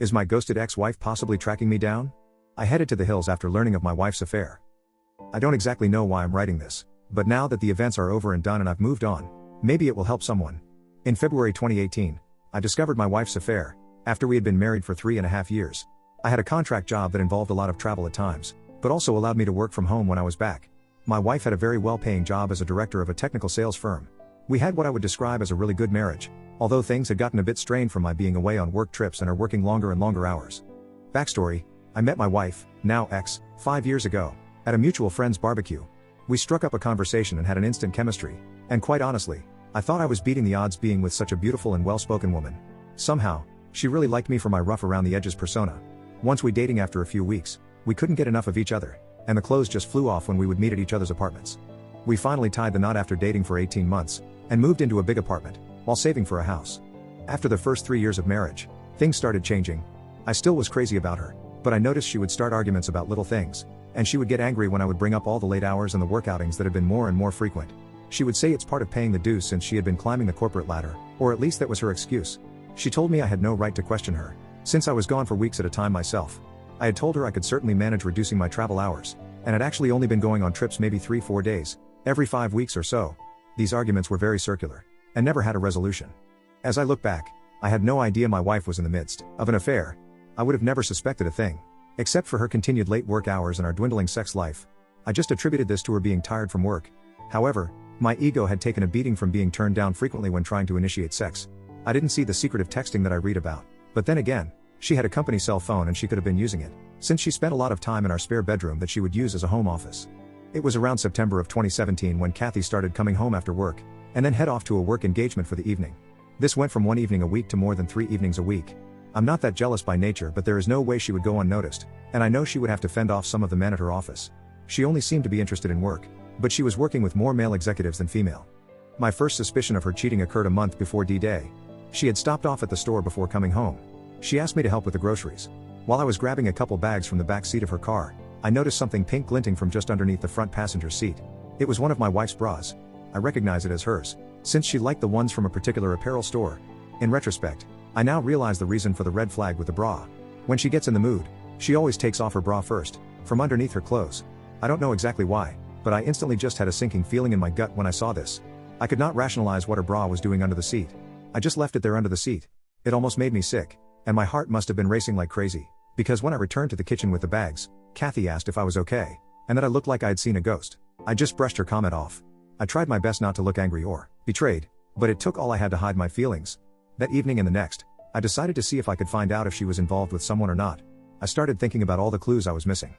Is my ghosted ex-wife possibly tracking me down? I headed to the hills after learning of my wife's affair. I don't exactly know why I'm writing this, but now that the events are over and done and I've moved on, maybe it will help someone. In February 2018, I discovered my wife's affair, after we had been married for 3.5 years. I had a contract job that involved a lot of travel at times, but also allowed me to work from home when I was back. My wife had a very well-paying job as a director of a technical sales firm. We had what I would describe as a really good marriage, although things had gotten a bit strained from my being away on work trips and her working longer and longer hours. Backstory: I met my wife, now ex, 5 years ago, at a mutual friend's barbecue. We struck up a conversation and had an instant chemistry, and quite honestly, I thought I was beating the odds being with such a beautiful and well-spoken woman. Somehow, she really liked me for my rough around the edges persona. Once we dating after a few weeks, we couldn't get enough of each other, and the clothes just flew off when we would meet at each other's apartments. We finally tied the knot after dating for 18 months, and moved into a big apartment, while saving for a house. After the first 3 years of marriage, things started changing. I still was crazy about her, but I noticed she would start arguments about little things, and she would get angry when I would bring up all the late hours and the work outings that had been more and more frequent. She would say it's part of paying the dues since she had been climbing the corporate ladder, or at least that was her excuse. She told me I had no right to question her, since I was gone for weeks at a time myself. I had told her I could certainly manage reducing my travel hours, and had actually only been going on trips maybe 3-4 days, every 5 weeks or so. These arguments were very circular, and never had a resolution. As I look back, I had no idea my wife was in the midst of an affair. I would have never suspected a thing, except for her continued late work hours and our dwindling sex life. I just attributed this to her being tired from work. However, my ego had taken a beating from being turned down frequently when trying to initiate sex. I didn't see the secretive texting that I read about, but then again, she had a company cell phone and she could have been using it, since she spent a lot of time in our spare bedroom that she would use as a home office. It was around September of 2017 when Kathy started coming home after work, and then head off to a work engagement for the evening. This went from 1 evening a week to more than 3 evenings a week. I'm not that jealous by nature, but there is no way she would go unnoticed, and I know she would have to fend off some of the men at her office. She only seemed to be interested in work, but she was working with more male executives than female. My first suspicion of her cheating occurred a month before D-Day. She had stopped off at the store before coming home. She asked me to help with the groceries. While I was grabbing a couple bags from the back seat of her car, I noticed something pink glinting from just underneath the front passenger seat. It was one of my wife's bras. I recognized it as hers, since she liked the ones from a particular apparel store. In retrospect, I now realize the reason for the red flag with the bra. When she gets in the mood, she always takes off her bra first, from underneath her clothes. I don't know exactly why, but I instantly just had a sinking feeling in my gut when I saw this. I could not rationalize what her bra was doing under the seat. I just left it there under the seat. It almost made me sick, and my heart must have been racing like crazy, because when I returned to the kitchen with the bags, Kathy asked if I was okay, and that I looked like I had seen a ghost. I just brushed her comment off. I tried my best not to look angry or betrayed, but it took all I had to hide my feelings. That evening and the next, I decided to see if I could find out if she was involved with someone or not. I started thinking about all the clues I was missing.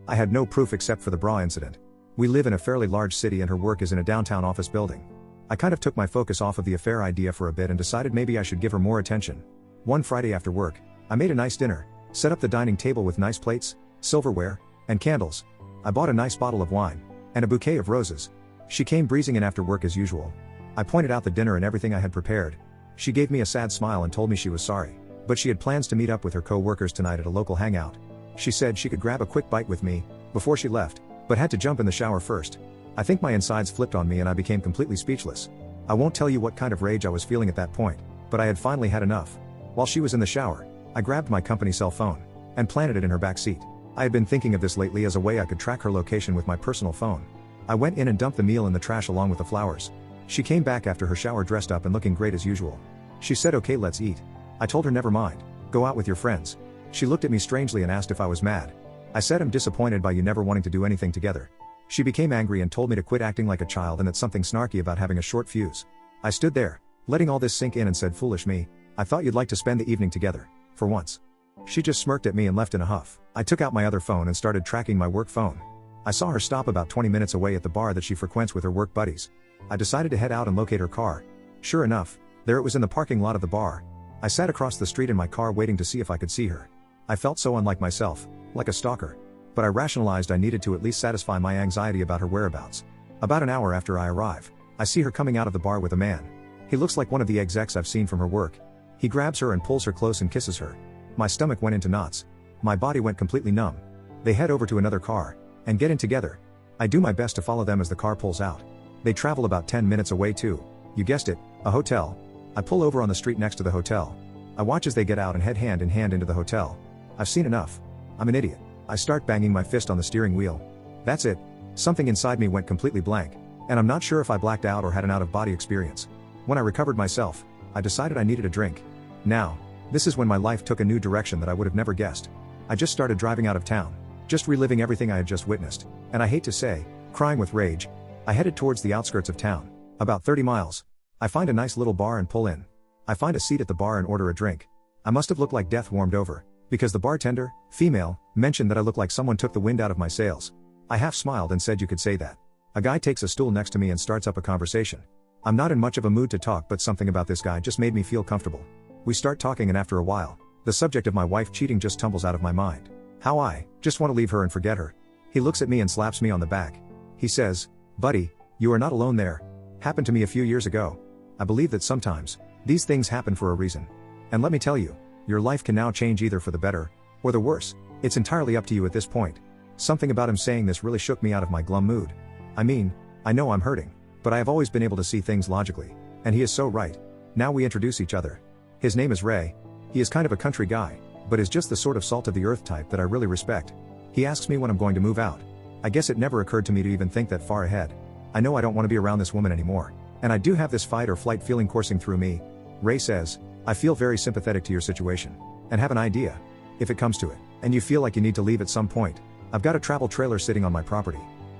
I had no proof except for the bra incident. We live in a fairly large city and her work is in a downtown office building. I kind of took my focus off of the affair idea for a bit and decided maybe I should give her more attention. One Friday after work, I made a nice dinner, set up the dining table with nice plates, silverware, and candles. I bought a nice bottle of wine, and a bouquet of roses. She came breezing in after work as usual. I pointed out the dinner and everything I had prepared. She gave me a sad smile and told me she was sorry, but she had plans to meet up with her co-workers tonight at a local hangout. She said she could grab a quick bite with me before she left, but had to jump in the shower first. I think my insides flipped on me and I became completely speechless. I won't tell you what kind of rage I was feeling at that point, but I had finally had enough. While she was in the shower, I grabbed my company cell phone and planted it in her back seat. I had been thinking of this lately as a way I could track her location with my personal phone. I went in and dumped the meal in the trash along with the flowers. She came back after her shower dressed up and looking great as usual. She said, "Okay, let's eat." I told her never mind, go out with your friends. She looked at me strangely and asked if I was mad. I said I'm disappointed by you never wanting to do anything together. She became angry and told me to quit acting like a child and that something snarky about having a short fuse. I stood there, letting all this sink in and said, "Foolish me, I thought you'd like to spend the evening together, for once." She just smirked at me and left in a huff. I took out my other phone and started tracking my work phone. I saw her stop about 20 minutes away at the bar that she frequents with her work buddies. I decided to head out and locate her car. Sure enough, there it was in the parking lot of the bar. I sat across the street in my car waiting to see if I could see her. I felt so unlike myself, like a stalker. But I rationalized I needed to at least satisfy my anxiety about her whereabouts. About an hour after I arrive, I see her coming out of the bar with a man. He looks like one of the execs I've seen from her work. He grabs her and pulls her close and kisses her. My stomach went into knots. My body went completely numb. They head over to another car and get in together. I do my best to follow them as the car pulls out. They travel about 10 minutes away to, you guessed it, a hotel. I pull over on the street next to the hotel. I watch as they get out and head hand in hand into the hotel. I've seen enough. I'm an idiot. I start banging my fist on the steering wheel. That's it. Something inside me went completely blank, and I'm not sure if I blacked out or had an out-of-body experience. When I recovered myself, I decided I needed a drink. Now, this is when my life took a new direction that I would have never guessed. I just started driving out of town, just reliving everything I had just witnessed, and I hate to say, crying with rage. I headed towards the outskirts of town, about 30 miles. I find a nice little bar and pull in. I find a seat at the bar and order a drink. I must have looked like death warmed over, because the bartender, female, mentioned that I looked like someone took the wind out of my sails. I half smiled and said you could say that. A guy takes a stool next to me and starts up a conversation. I'm not in much of a mood to talk, but something about this guy just made me feel comfortable. We start talking, and after a while, the subject of my wife cheating just tumbles out of my mind. How I just want to leave her and forget her. He looks at me and slaps me on the back. He says, "Buddy, you are not alone there. Happened to me a few years ago." I believe that sometimes, these things happen for a reason. And let me tell you, your life can now change either for the better, or the worse. It's entirely up to you at this point. Something about him saying this really shook me out of my glum mood. I mean, I know I'm hurting, but I have always been able to see things logically, and he is so right. Now we introduce each other. His name is Ray. He is kind of a country guy, but is just the sort of salt of the earth type that I really respect. He asks me when I'm going to move out. I guess it never occurred to me to even think that far ahead. I know I don't want to be around this woman anymore, and I do have this fight or flight feeling coursing through me. Ray says, "I feel very sympathetic to your situation, and have an idea. If it comes to it, and you feel like you need to leave at some point, I've got a travel trailer sitting on my property.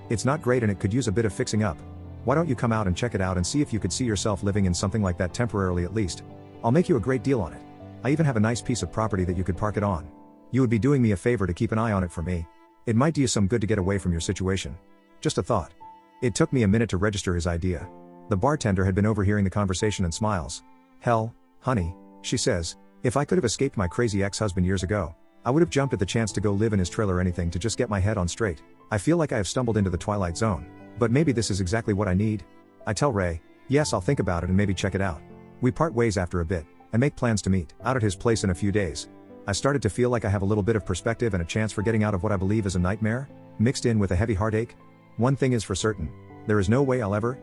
It's not great and it could use a bit of fixing up. Why don't you come out and check it out and see if you could see yourself living in something like that temporarily at least? I'll make you a great deal on it. I even have a nice piece of property that you could park it on. You would be doing me a favor to keep an eye on it for me. It might do you some good to get away from your situation." Just a thought. It took me a minute to register his idea. The bartender had been overhearing the conversation and smiles. "Hell, honey," she says, "if I could have escaped my crazy ex-husband years ago, I would have jumped at the chance to go live in his trailer or anything to just get my head on straight. I feel like I have stumbled into the twilight zone, but maybe this is exactly what I need." I tell Ray, yes, I'll think about it and maybe check it out. We part ways after a bit, and make plans to meet out at his place in a few days. I started to feel like I have a little bit of perspective and a chance for getting out of what I believe is a nightmare, mixed in with a heavy heartache. One thing is for certain, there is no way I'll ever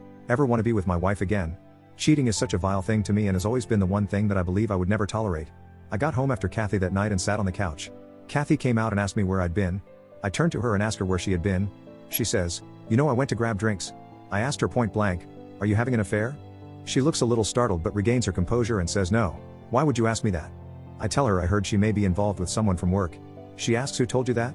want to be with my wife again. Cheating is such a vile thing to me and has always been the one thing that I believe I would never tolerate. I got home after Kathy that night and sat on the couch. Kathy came out and asked me where I'd been. I turned to her and asked her where she had been. She says, "You know, I went to grab drinks." I asked her point blank, "Are you having an affair?" She looks a little startled but regains her composure and says, "No. Why would you ask me that?" I tell her I heard she may be involved with someone from work. She asks, "Who told you that?"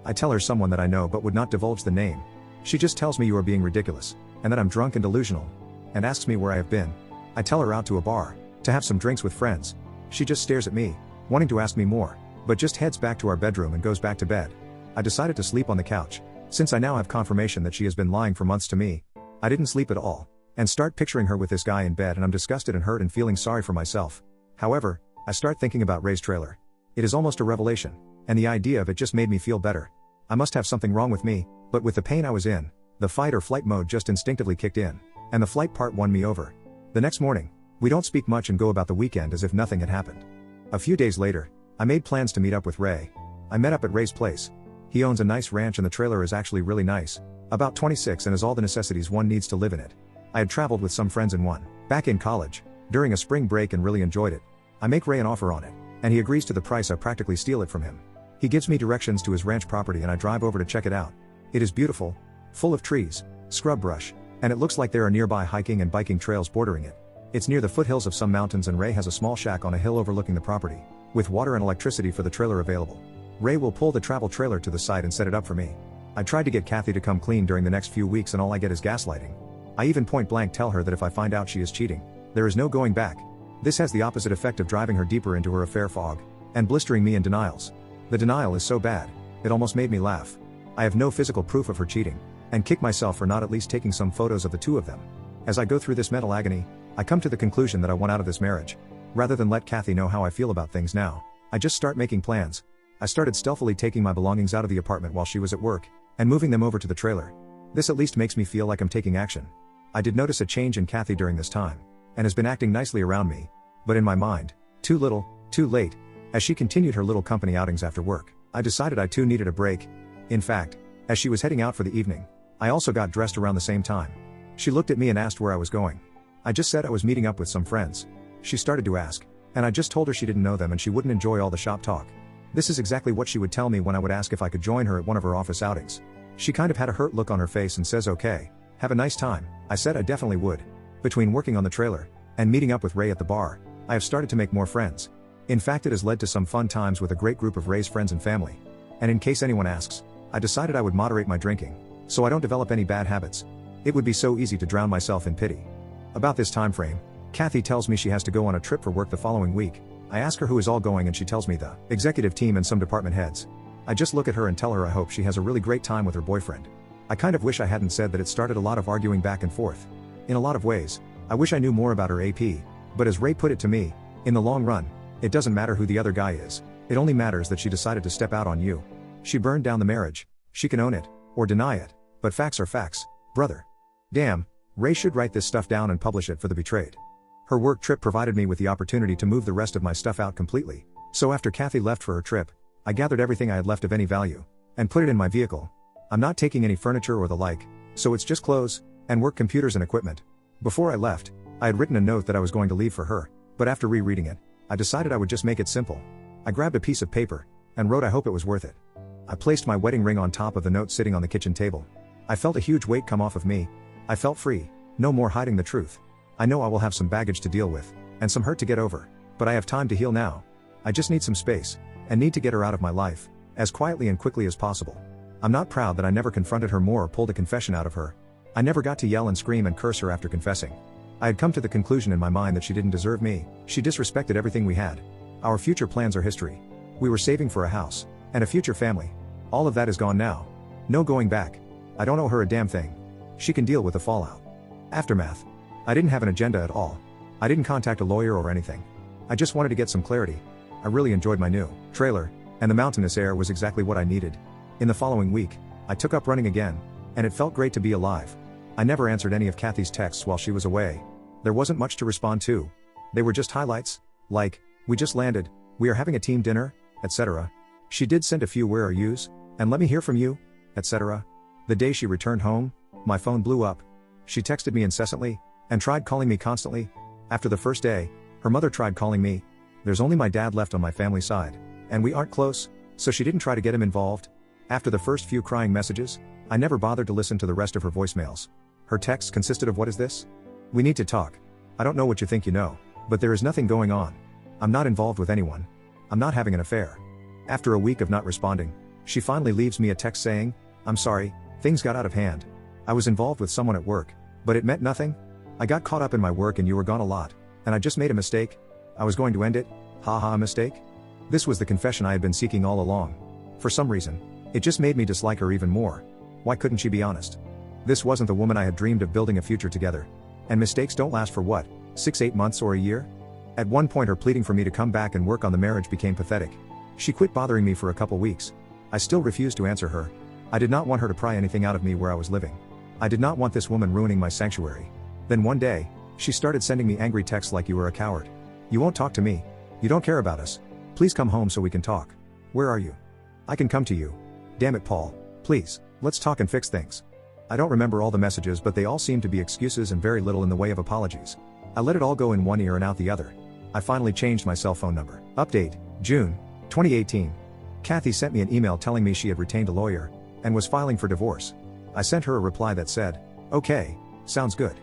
I tell her someone that I know but would not divulge the name. She just tells me you are being ridiculous, and that I'm drunk and delusional, and asks me where I have been. I tell her out to a bar, to have some drinks with friends. She just stares at me, wanting to ask me more, but just heads back to our bedroom and goes back to bed. I decided to sleep on the couch, since I now have confirmation that she has been lying for months to me. I didn't sleep at all, and start picturing her with this guy in bed, and I'm disgusted and hurt and feeling sorry for myself. However, I start thinking about Ray's trailer. It is almost a revelation, and the idea of it just made me feel better. I must have something wrong with me, but with the pain I was in, the fight or flight mode just instinctively kicked in, and the flight part won me over. The next morning, we don't speak much and go about the weekend as if nothing had happened. A few days later, I made plans to meet up with Ray. I met up at Ray's place. He owns a nice ranch and the trailer is actually really nice, about 26, and has all the necessities one needs to live in it. I had traveled with some friends in one, back in college, during a spring break and really enjoyed it. I make Ray an offer on it, and he agrees to the price. I practically steal it from him. He gives me directions to his ranch property and I drive over to check it out. It is beautiful, full of trees, scrub brush, and it looks like there are nearby hiking and biking trails bordering it. It's near the foothills of some mountains, and Ray has a small shack on a hill overlooking the property, with water and electricity for the trailer available. Ray will pull the travel trailer to the site and set it up for me. I tried to get Kathy to come clean during the next few weeks and all I get is gaslighting. I even point blank tell her that if I find out she is cheating, there is no going back. This has the opposite effect of driving her deeper into her affair fog, and blistering me in denials. The denial is so bad, it almost made me laugh. I have no physical proof of her cheating, and kick myself for not at least taking some photos of the two of them. As I go through this mental agony, I come to the conclusion that I want out of this marriage. Rather than let Kathy know how I feel about things now, I just start making plans. I started stealthily taking my belongings out of the apartment while she was at work, and moving them over to the trailer. This at least makes me feel like I'm taking action. I did notice a change in Kathy during this time, and has been acting nicely around me, but in my mind, too little, too late. As she continued her little company outings after work, I decided I too needed a break. In fact, as she was heading out for the evening, I also got dressed around the same time. She looked at me and asked where I was going. I just said I was meeting up with some friends. She started to ask, And I just told her she didn't know them and she wouldn't enjoy all the shop talk. This is exactly what she would tell me when I would ask if I could join her at one of her office outings. She kind of had a hurt look on her face and says okay, have a nice time. I said I definitely would. Between working on the trailer and meeting up with Ray at the bar, I have started to make more friends. In fact, it has led to some fun times with a great group of Ray's friends and family. And in case anyone asks, I decided I would moderate my drinking, so I don't develop any bad habits. It would be so easy to drown myself in pity. About this time frame, Kathy tells me she has to go on a trip for work the following week. I ask her who is all going and she tells me the executive team and some department heads. I just look at her and tell her I hope she has a really great time with her boyfriend. I kind of wish I hadn't said that. It started a lot of arguing back and forth. In a lot of ways, I wish I knew more about her AP, but as Ray put it to me, in the long run, it doesn't matter who the other guy is, it only matters that she decided to step out on you. She burned down the marriage, she can own it, or deny it, but facts are facts, brother. Damn, Ray should write this stuff down and publish it for the betrayed. Her work trip provided me with the opportunity to move the rest of my stuff out completely, so after Kathy left for her trip, I gathered everything I had left of any value, and put it in my vehicle. I'm not taking any furniture or the like, so it's just clothes, and work computers and equipment. Before I left, I had written a note that I was going to leave for her, but after rereading it, I decided I would just make it simple. I grabbed a piece of paper, and wrote I hope it was worth it. I placed my wedding ring on top of the note sitting on the kitchen table. I felt a huge weight come off of me. I felt free, no more hiding the truth. I know I will have some baggage to deal with, and some hurt to get over, but I have time to heal now. I just need some space, and need to get her out of my life, as quietly and quickly as possible. I'm not proud that I never confronted her more or pulled a confession out of her. I never got to yell and scream and curse her after confessing. I had come to the conclusion in my mind that she didn't deserve me. She disrespected everything we had. Our future plans are history. We were saving for a house, and a future family. All of that is gone now. No going back. I don't owe her a damn thing. She can deal with the fallout. Aftermath. I didn't have an agenda at all. I didn't contact a lawyer or anything. I just wanted to get some clarity. I really enjoyed my new trailer, and the mountainous air was exactly what I needed. In the following week, I took up running again, and it felt great to be alive. I never answered any of Kathy's texts while she was away. There wasn't much to respond to. They were just highlights, like, we just landed, we are having a team dinner, etc. She did send a few where are yous, and let me hear from you, etc. The day she returned home, my phone blew up. She texted me incessantly, and tried calling me constantly. After the first day, her mother tried calling me. There's only my dad left on my family side, and we aren't close, so she didn't try to get him involved. After the first few crying messages, I never bothered to listen to the rest of her voicemails. Her texts consisted of what is this? We need to talk. I don't know what you think you know, but there is nothing going on. I'm not involved with anyone. I'm not having an affair. After a week of not responding, she finally leaves me a text saying, I'm sorry, things got out of hand. I was involved with someone at work, but it meant nothing. I got caught up in my work and you were gone a lot, and I just made a mistake. I was going to end it. Haha, a mistake? This was the confession I had been seeking all along. For some reason, it just made me dislike her even more. Why couldn't she be honest? This wasn't the woman I had dreamed of building a future together. And mistakes don't last for what, 6-8 months or a year? At one point her pleading for me to come back and work on the marriage became pathetic. She quit bothering me for a couple weeks. I still refused to answer her. I did not want her to pry anything out of me where I was living. I did not want this woman ruining my sanctuary. Then one day, she started sending me angry texts like you were a coward. You won't talk to me. You don't care about us. Please come home so we can talk. Where are you? I can come to you. Damn it, Paul. Please, let's talk and fix things. I don't remember all the messages, but they all seemed to be excuses and very little in the way of apologies. I let it all go in one ear and out the other. I finally changed my cell phone number. Update, June 2018. Kathy sent me an email telling me she had retained a lawyer and was filing for divorce. I sent her a reply that said, okay, sounds good.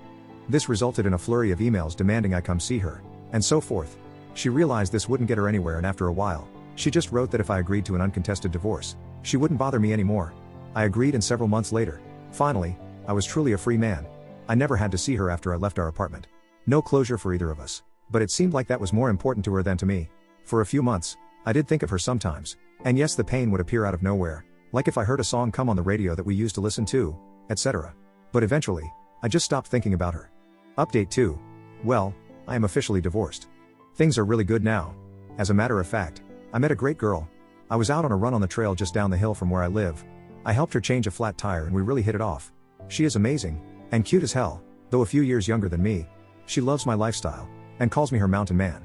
This resulted in a flurry of emails demanding I come see her, and so forth. She realized this wouldn't get her anywhere, and after a while, she just wrote that if I agreed to an uncontested divorce, she wouldn't bother me anymore. I agreed, and several months later, finally, I was truly a free man. I never had to see her after I left our apartment. No closure for either of us, but it seemed like that was more important to her than to me. For a few months, I did think of her sometimes, and yes, the pain would appear out of nowhere, like if I heard a song come on the radio that we used to listen to, etc. But eventually, I just stopped thinking about her. Update 2. Well, I am officially divorced. Things are really good now. As a matter of fact, I met a great girl. I was out on a run on the trail just down the hill from where I live. I helped her change a flat tire and we really hit it off. She is amazing, and cute as hell, though a few years younger than me. She loves my lifestyle, and calls me her mountain man.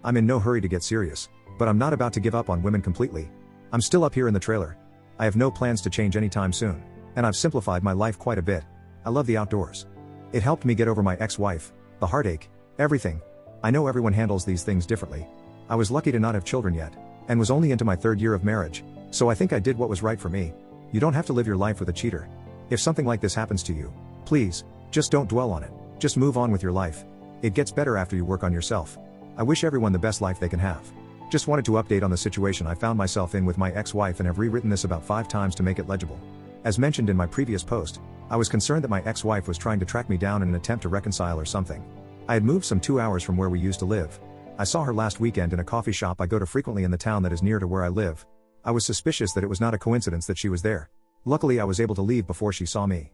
I'm in no hurry to get serious, but I'm not about to give up on women completely. I'm still up here in the trailer. I have no plans to change anytime soon, and I've simplified my life quite a bit. I love the outdoors. It helped me get over my ex-wife, the heartache, everything. I know everyone handles these things differently. I was lucky to not have children yet, and was only into my 3rd year of marriage, so I think I did what was right for me. You don't have to live your life with a cheater. If something like this happens to you, please, just don't dwell on it. Just move on with your life. It gets better after you work on yourself. I wish everyone the best life they can have. Just wanted to update on the situation I found myself in with my ex-wife and have rewritten this about 5 times to make it legible. As mentioned in my previous post, I was concerned that my ex-wife was trying to track me down in an attempt to reconcile or something. I had moved some 2 hours from where we used to live. I saw her last weekend in a coffee shop I go to frequently in the town that is near to where I live. I was suspicious that it was not a coincidence that she was there. Luckily I was able to leave before she saw me.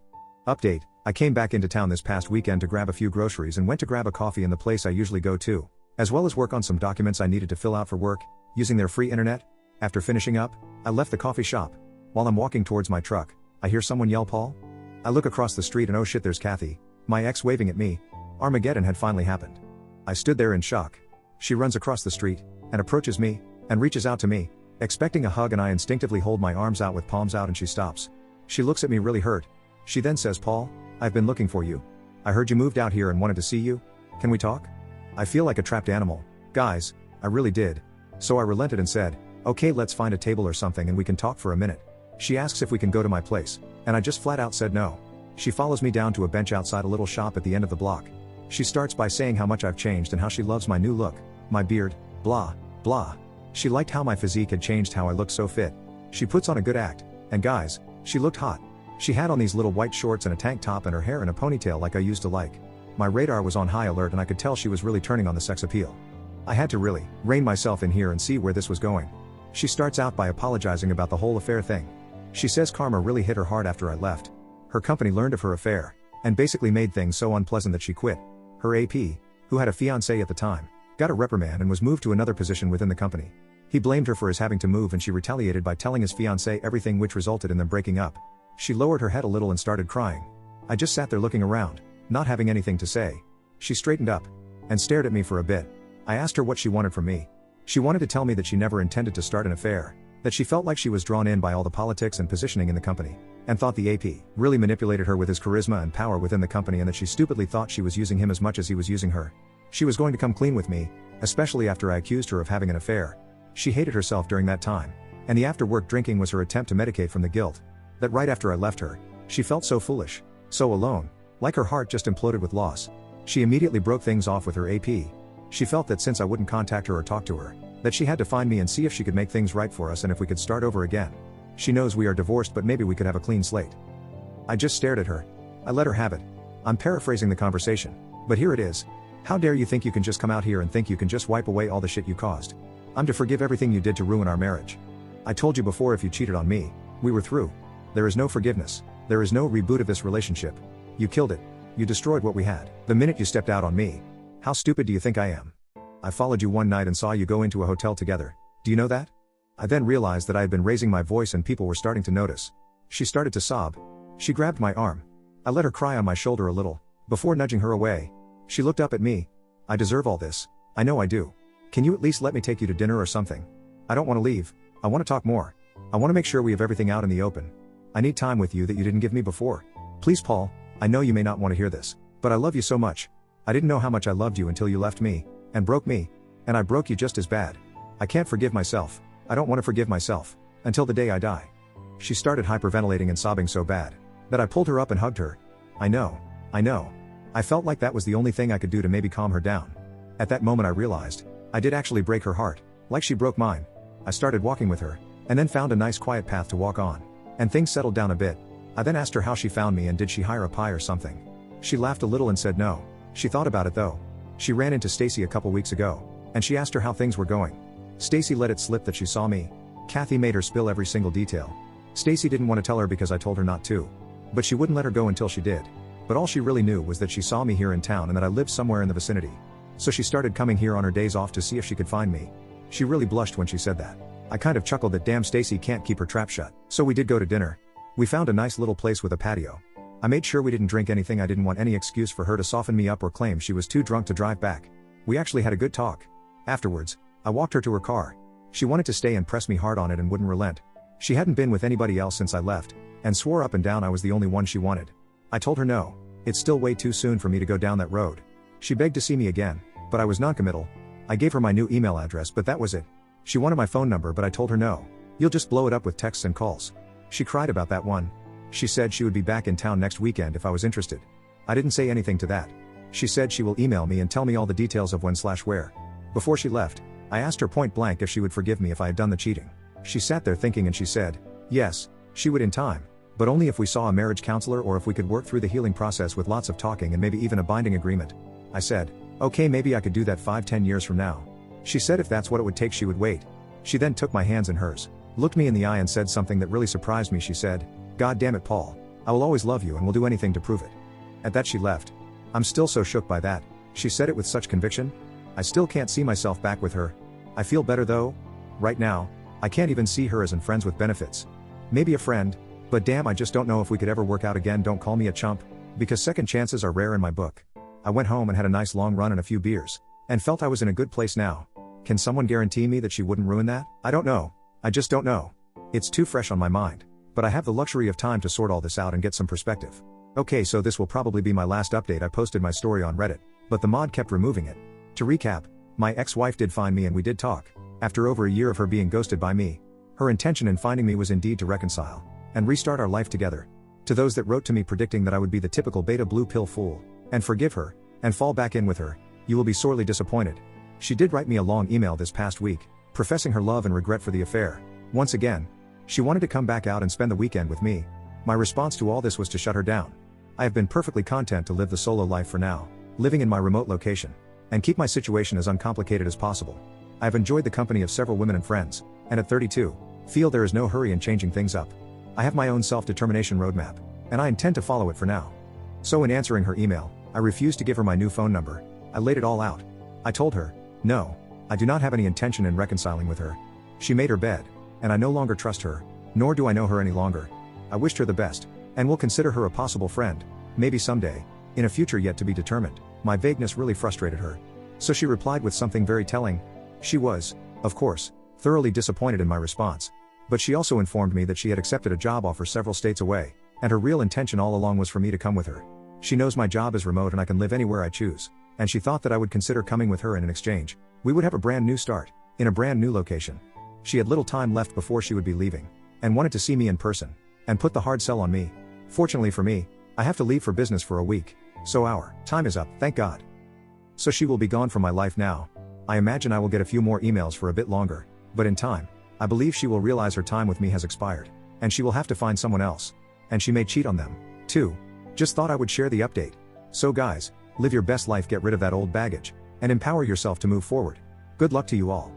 Update, I came back into town this past weekend to grab a few groceries and went to grab a coffee in the place I usually go to, as well as work on some documents I needed to fill out for work, using their free internet. After finishing up, I left the coffee shop. While I'm walking towards my truck, I hear someone yell Paul. I look across the street and oh shit, there's Kathy, my ex, waving at me. Armageddon had finally happened. I stood there in shock. She runs across the street, and approaches me, and reaches out to me, expecting a hug, and I instinctively hold my arms out with palms out and she stops. She looks at me really hurt. She then says, Paul, I've been looking for you. I heard you moved out here and wanted to see you. Can we talk? I feel like a trapped animal. Guys, I really did. So I relented and said, okay, let's find a table or something and we can talk for a minute. She asks if we can go to my place, and I just flat out said no. She follows me down to a bench outside a little shop at the end of the block. She starts by saying how much I've changed and how she loves my new look, my beard, blah, blah. She liked how my physique had changed, how I looked so fit. She puts on a good act, and guys, she looked hot. She had on these little white shorts and a tank top and her hair in a ponytail like I used to like. My radar was on high alert and I could tell she was really turning on the sex appeal. I had to really rein myself in here and see where this was going. She starts out by apologizing about the whole affair thing. She says karma really hit her hard after I left. Her company learned of her affair, and basically made things so unpleasant that she quit. Her AP, who had a fiancé at the time, got a reprimand and was moved to another position within the company. He blamed her for his having to move and she retaliated by telling his fiancé everything, which resulted in them breaking up. She lowered her head a little and started crying. I just sat there looking around, not having anything to say. She straightened up and stared at me for a bit. I asked her what she wanted from me. She wanted to tell me that she never intended to start an affair, that she felt like she was drawn in by all the politics and positioning in the company, and thought the AP really manipulated her with his charisma and power within the company, and that she stupidly thought she was using him as much as he was using her. She was going to come clean with me, especially after I accused her of having an affair. She hated herself during that time, and the after-work drinking was her attempt to medicate from the guilt. That right after I left her, she felt so foolish, so alone, like her heart just imploded with loss. She immediately broke things off with her AP. She felt that since I wouldn't contact her or talk to her, that she had to find me and see if she could make things right for us and if we could start over again. She knows we are divorced, but maybe we could have a clean slate. I just stared at her. I let her have it. I'm paraphrasing the conversation, but here it is. How dare you think you can just come out here and think you can just wipe away all the shit you caused? I'm to forgive everything you did to ruin our marriage. I told you before, if you cheated on me, we were through. There is no forgiveness. There is no reboot of this relationship. You killed it. You destroyed what we had the minute you stepped out on me. How stupid do you think I am? I followed you one night and saw you go into a hotel together. Do you know that? I then realized that I had been raising my voice and people were starting to notice. She started to sob. She grabbed my arm. I let her cry on my shoulder a little, before nudging her away. She looked up at me. I deserve all this. I know I do. Can you at least let me take you to dinner or something? I don't want to leave. I want to talk more. I want to make sure we have everything out in the open. I need time with you that you didn't give me before. Please, Paul, I know you may not want to hear this, but I love you so much. I didn't know how much I loved you until you left me, and broke me. And I broke you just as bad. I can't forgive myself. I don't want to forgive myself, until the day I die. She started hyperventilating and sobbing so bad, that I pulled her up and hugged her. I know. I felt like that was the only thing I could do to maybe calm her down. At that moment I realized, I did actually break her heart, like she broke mine. I started walking with her, and then found a nice quiet path to walk on. And things settled down a bit. I then asked her how she found me and did she hire a pie or something. She laughed a little and said no. She thought about it though. She ran into Stacy a couple weeks ago, and she asked her how things were going. Stacy let it slip that she saw me. Kathy made her spill every single detail. Stacy didn't want to tell her because I told her not to. But she wouldn't let her go until she did. But all she really knew was that she saw me here in town and that I lived somewhere in the vicinity. So she started coming here on her days off to see if she could find me. She really blushed when she said that. I kind of chuckled that damn Stacy can't keep her trap shut. So we did go to dinner. We found a nice little place with a patio. I made sure we didn't drink anything. I didn't want any excuse for her to soften me up or claim she was too drunk to drive back. We actually had a good talk. Afterwards, I walked her to her car. She wanted to stay and press me hard on it and wouldn't relent. She hadn't been with anybody else since I left, and swore up and down I was the only one she wanted. I told her no, it's still way too soon for me to go down that road. She begged to see me again, but But I was non-committal. I gave her my new email address, but that was it. She wanted my phone number, but I told her no. You'll just blow it up with texts and calls. She cried about that one. She said she would be back in town next weekend if I was interested. I didn't say anything to that. She said she will email me and tell me all the details of when/where. Before she left, I asked her point blank if she would forgive me if I had done the cheating. She sat there thinking and she said, yes, she would in time, but only if we saw a marriage counselor or if we could work through the healing process with lots of talking and maybe even a binding agreement. I said, okay, maybe I could do that 5-10 years from now. She said if that's what it would take she would wait. She then took my hands in hers, looked me in the eye and said something that really surprised me. She said, God damn it, Paul. I will always love you and will do anything to prove it. At that she left. I'm still so shook by that. She said it with such conviction. I still can't see myself back with her. I feel better though. Right now, I can't even see her as in friends with benefits. Maybe a friend, but damn, I just don't know if we could ever work out again. Don't call me a chump, because second chances are rare in my book. I went home and had a nice long run and a few beers, and felt I was in a good place now. Can someone guarantee me that she wouldn't ruin that? I don't know. I just don't know. It's too fresh on my mind, but I have the luxury of time to sort all this out and get some perspective. Okay, so this will probably be my last update. I posted my story on Reddit, but the mod kept removing it. To recap, my ex-wife did find me and we did talk. After over a year of her being ghosted by me, her intention in finding me was indeed to reconcile and restart our life together. To those that wrote to me predicting that I would be the typical beta blue pill fool and forgive her and fall back in with her, you will be sorely disappointed. She did write me a long email this past week, professing her love and regret for the affair. Once again, she wanted to come back out and spend the weekend with me. My response to all this was to shut her down. I have been perfectly content to live the solo life for now, living in my remote location, and keep my situation as uncomplicated as possible. I have enjoyed the company of several women and friends, and at 32, feel there is no hurry in changing things up. I have my own self-determination roadmap, and I intend to follow it for now. So in answering her email, I refused to give her my new phone number. I laid it all out. I told her, no, I do not have any intention in reconciling with her. She made her bed, and I no longer trust her, nor do I know her any longer. I wished her the best, and will consider her a possible friend, maybe someday, in a future yet to be determined. My vagueness really frustrated her. So she replied with something very telling. She was, of course, thoroughly disappointed in my response. But she also informed me that she had accepted a job offer several states away, and her real intention all along was for me to come with her. She knows my job is remote and I can live anywhere I choose, and she thought that I would consider coming with her, and in exchange, we would have a brand new start, in a brand new location. She had little time left before she would be leaving, and wanted to see me in person, and put the hard sell on me. Fortunately for me, I have to leave for business for a week, so our time is up, thank God. So she will be gone from my life now. I imagine I will get a few more emails for a bit longer, but in time, I believe she will realize her time with me has expired, and she will have to find someone else, and she may cheat on them, too. Just thought I would share the update. So guys, live your best life, get rid of that old baggage, and empower yourself to move forward. Good luck to you all.